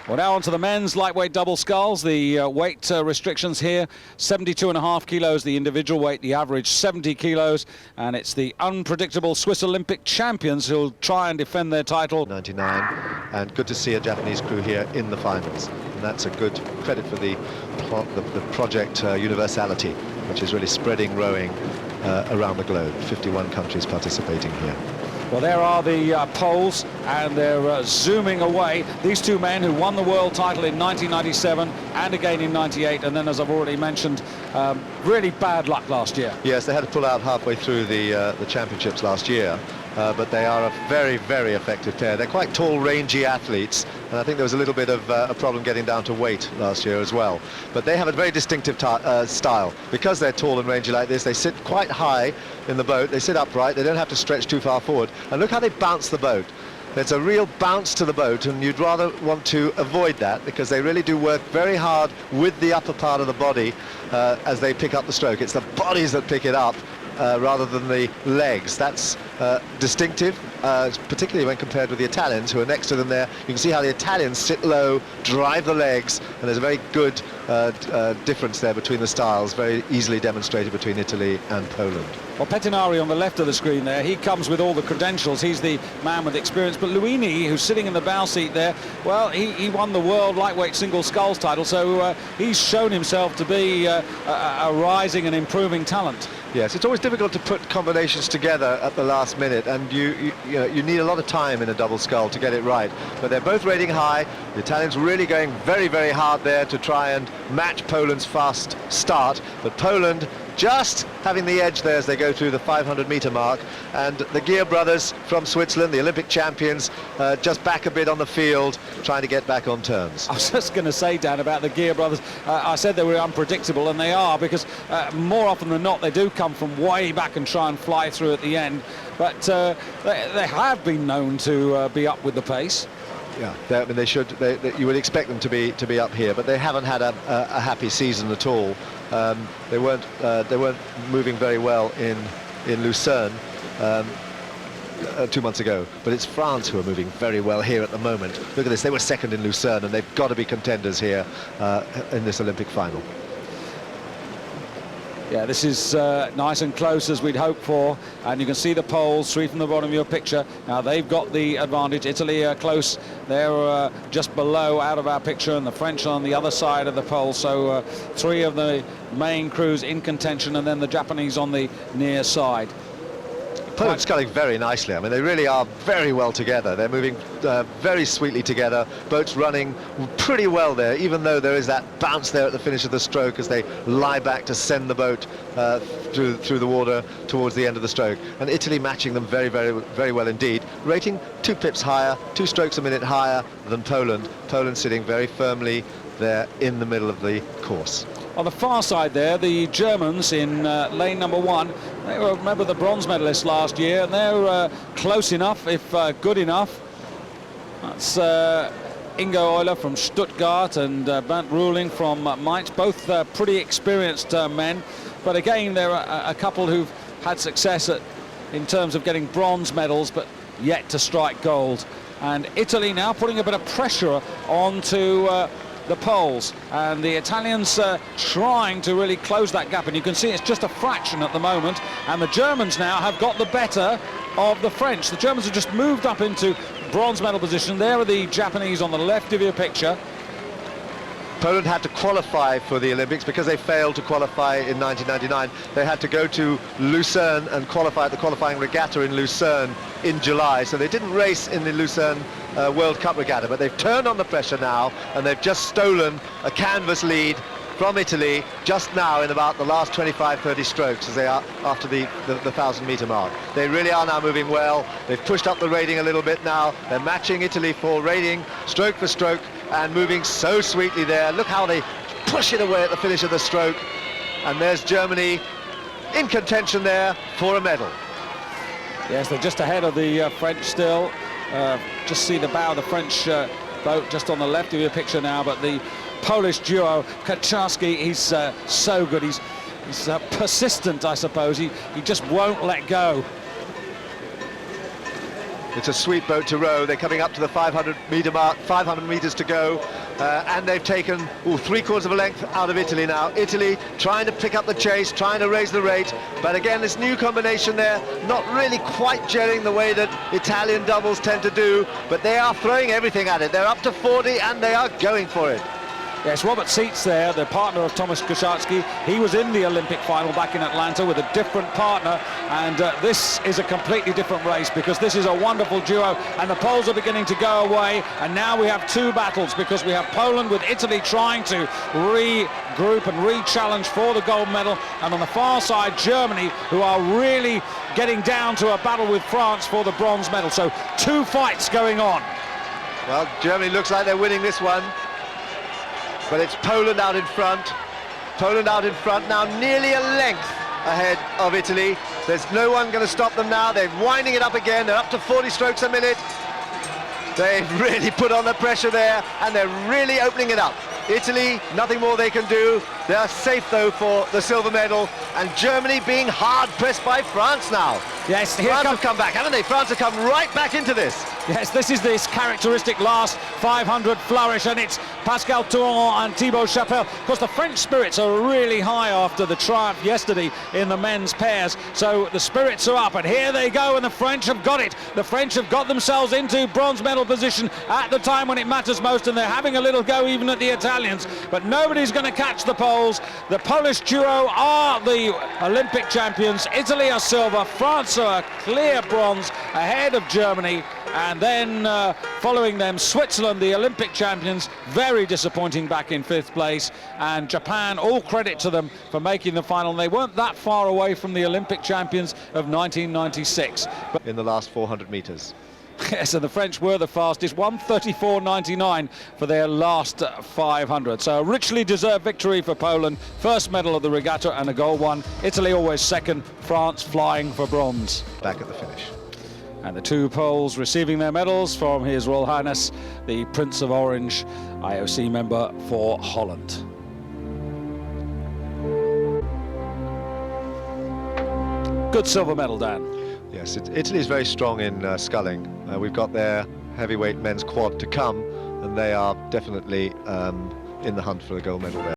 Well, now on to the men's lightweight double sculls. The weight restrictions here, 72.5 kilos, the individual weight, the average 70 kilos. And it's the unpredictable Swiss Olympic champions who'll try and defend their title. 99, and good to see a Japanese crew here in the finals. And that's a good credit for the project Universality, which is really spreading rowing around the globe. 51 countries participating here. Well, there are the poles, and they're zooming away. These two men who won the world title in 1997 and again in 98, and then, as I've already mentioned, really bad luck last year. Yes, they had to pull out halfway through the championships last year, but they are a very, very effective pair. They're quite tall, rangy athletes, and I think there was a little bit of a problem getting down to weight last year as well. But they have a very distinctive style. Because they're tall and rangy like this, they sit quite high in the boat, they sit upright, they don't have to stretch too far forward. And look how they bounce the boat. There's a real bounce to the boat, and you'd rather want to avoid that, because they really do work very hard with the upper part of the body as they pick up the stroke. It's the bodies that pick it up rather than the legs. That's distinctive, particularly when compared with the Italians who are next to them there. You can see how the Italians sit low, drive the legs, and there's a very good difference there between the styles, very easily demonstrated between Italy and Poland. Well, Pettinari on the left of the screen there, he comes with all the credentials. He's the man with experience. But Luini, who's sitting in the bow seat there, well, he won the world lightweight single sculls title, so he's shown himself to be a rising and improving talent. Yes, it's always difficult to put combinations together at the last minute, and you need a lot of time in a double scull to get it right. But they're both rating high. The Italians really going very, very hard there to try and match Poland's fast start. But Poland just having the edge there as they go through the 500-meter mark, and the Gear brothers from Switzerland, the Olympic champions, just back a bit on the field, trying to get back on terms. I was just going to say, Dan, about the Gear brothers, I said they were unpredictable, and they are, because more often than not they do come from way back and try and fly through at the end, but they have been known to be up with the pace. Yeah, I mean, you would expect them to be up here, but they haven't had a happy season at all. They weren't moving very well in Lucerne 2 months ago, but it's France who are moving very well here at the moment. Look at this, they were second in Lucerne, and they've got to be contenders here in this Olympic final. Yeah, this is nice and close as we'd hoped for, and you can see the poles, three from the bottom of your picture. Now they've got the advantage. Italy are close, they're just below out of our picture, and the French on the other side of the pole. So three of the main crews in contention, and then the Japanese on the near side. Poland sculling very nicely. I mean, they really are very well together. They're moving very sweetly together. Boats running pretty well there, even though there is that bounce there at the finish of the stroke as they lie back to send the boat through the water towards the end of the stroke. And Italy matching them very, very, very well indeed. Rating 2 pips higher, 2 strokes a minute higher than Poland. Poland sitting very firmly there in the middle of the course. On the far side there, the Germans in lane number 1, they were, remember, the bronze medalists last year, and they're close enough, if good enough. That's Ingo Euler from Stuttgart and Bernd Ruhling from Mainz, both pretty experienced men. But again, there are a couple who've had success in terms of getting bronze medals, but yet to strike gold. And Italy now putting a bit of pressure onto the poles, and the Italians trying to really close that gap, and you can see it's just a fraction at the moment, and the Germans now have got the better of the French. The Germans have just moved up into bronze medal position. There are the Japanese on the left of your picture. Poland had to qualify for the Olympics because they failed to qualify in 1999. They had to go to Lucerne and qualify at the qualifying regatta in Lucerne in July, so they didn't race in the Lucerne World Cup regatta, but they've turned on the pressure now, and they've just stolen a canvas lead from Italy just now in about the last 25-30 strokes as they are after the 1,000-meter mark. They really are now moving well. They've pushed up the rating a little bit now. They're matching Italy for rating stroke for stroke and moving so sweetly there. Look how they push it away at the finish of the stroke, and there's Germany in contention there for a medal. Yes, they're just ahead of the French still. Just see the bow of the French boat just on the left of your picture now, but the Polish duo, Kaczarski, he's so good. He's persistent, I suppose. He just won't let go. It's a sweet boat to row. They're coming up to the 500-meter mark, 500 meters to go, and they've taken 3/4 of a length out of Italy now. Italy trying to pick up the chase, trying to raise the rate, but again, this new combination there, not really quite gelling the way that Italian doubles tend to do, but they are throwing everything at it. They're up to 40, and they are going for it. Yes, Robert Seitz there, the partner of Thomas Koszacki. He was in the Olympic final back in Atlanta with a different partner, and this is a completely different race because this is a wonderful duo, and the Poles are beginning to go away, and now we have two battles because we have Poland with Italy trying to regroup and re-challenge for the gold medal, and on the far side Germany, who are really getting down to a battle with France for the bronze medal. So two fights going on. Well, Germany looks like they're winning this one. But it's Poland out in front. Poland out in front now, nearly a length ahead of Italy. There's no one going to stop them now. They're winding it up again. They're up to 40 strokes a minute. They've really put on the pressure there, and they're really opening it up. Italy, nothing more they can do. They're safe, though, for the silver medal. And Germany being hard-pressed by France now. Yes, France have come back, haven't they? France have come right back into this. Yes, this is this characteristic last 500 flourish, and it's Pascal Touron and Thibaut Chapelle. Of course, the French spirits are really high after the triumph yesterday in the men's pairs, so the spirits are up, and here they go, and the French have got it. The French have got themselves into bronze medal position at the time when it matters most, and they're having a little go even at the Italians, but nobody's going to catch the Poles. The Polish duo are the Olympic champions. Italy are silver, France are a clear bronze ahead of Germany, and then following them, Switzerland, the Olympic champions, very disappointing back in 5th place, and Japan, all credit to them for making the final. They weren't that far away from the Olympic champions of 1996. But in the last 400 meters. yes, and the French were the fastest, 1:34.99 for their last 500. So a richly deserved victory for Poland, first medal of the regatta and a gold one. Italy always second, France flying for bronze. Back at the finish. And the two Poles receiving their medals from His Royal Highness, the Prince of Orange, IOC member for Holland. Good silver medal, Dan. Yes, Italy is very strong in sculling. We've got their heavyweight men's quad to come, and they are definitely in the hunt for a gold medal there.